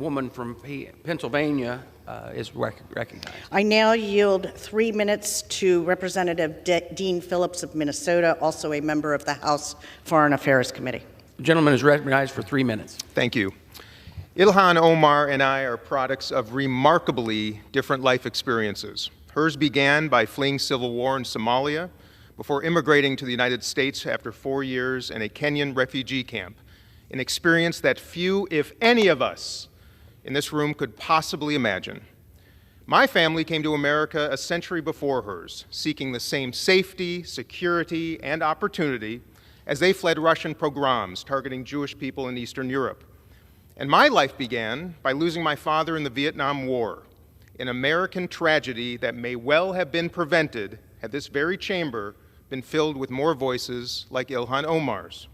gentlewoman from Pennsylvania is recognized. I now yield 3 minutes to Representative Dean Phillips of Minnesota, also a member of the House Foreign Affairs Committee. The gentleman is recognized for 3 minutes. Thank you. Ilhan Omar and I are products of remarkably different life experiences. Hers began by fleeing civil war in Somalia before immigrating to the United States after 4 years in a Kenyan refugee camp, an experience that few, if any of us in this room could possibly imagine. My family came to America a century before hers, seeking the same safety, security, and opportunity as they fled Russian pogroms targeting Jewish people in Eastern Europe. And my life began by losing my father in the Vietnam War, an American tragedy that may well have been prevented had this very chamber been filled with more voices like Ilhan Omar's.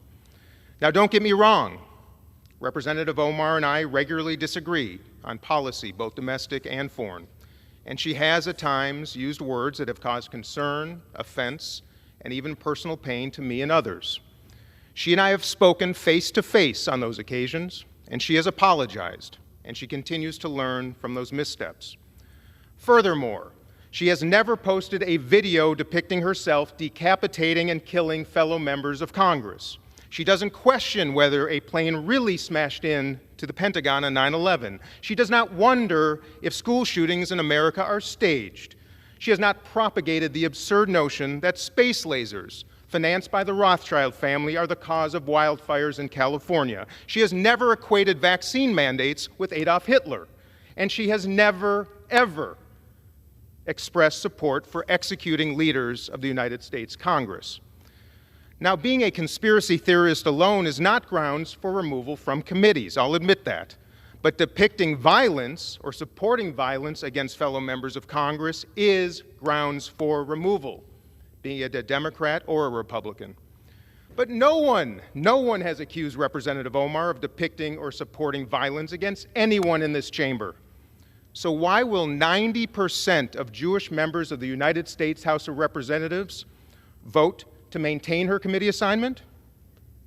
Now, don't get me wrong. Representative Omar and I regularly disagree on policy, both domestic and foreign, and she has at times used words that have caused concern, offense, and even personal pain to me and others. She and I have spoken face to face on those occasions, and she has apologized, and she continues to learn from those missteps. Furthermore, she has never posted a video depicting herself decapitating and killing fellow members of Congress. She doesn't question whether a plane really smashed into the Pentagon on 9/11. She does not wonder if school shootings in America are staged. She has not propagated the absurd notion that space lasers financed by the Rothschild family are the cause of wildfires in California. She has never equated vaccine mandates with Adolf Hitler. And she has never, ever expressed support for executing leaders of the United States Congress. Now, being a conspiracy theorist alone is not grounds for removal from committees, I'll admit that. But depicting violence or supporting violence against fellow members of Congress is grounds for removal, be it a Democrat or a Republican. But no one has accused Representative Omar of depicting or supporting violence against anyone in this chamber. So why will 90% of Jewish members of the United States House of Representatives vote to maintain her committee assignment?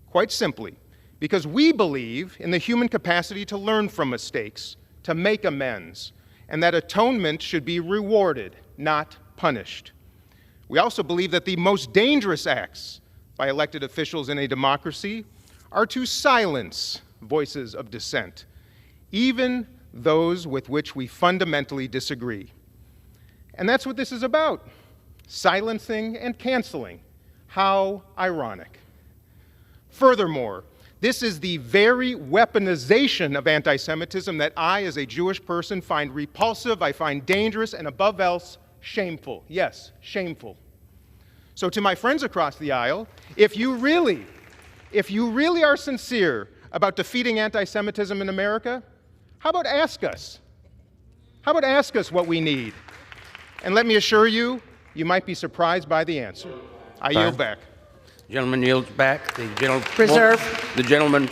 Quite simply, because we believe in the human capacity to learn from mistakes, to make amends, and that atonement should be rewarded, not punished. We also believe that the most dangerous acts by elected officials in a democracy are to silence voices of dissent, even those with which we fundamentally disagree. And that's what this is about, silencing and canceling. How ironic. Furthermore, this is the very weaponization of anti-Semitism that I, as a Jewish person, find repulsive, I find dangerous, and above else, shameful. Yes, shameful. So to my friends across the aisle, if you really are sincere about defeating anti-Semitism in America, how about ask us? How about ask us what we need? And let me assure you, you might be surprised by the answer. I yield back. The gentleman yields back. The Reserve. gentleman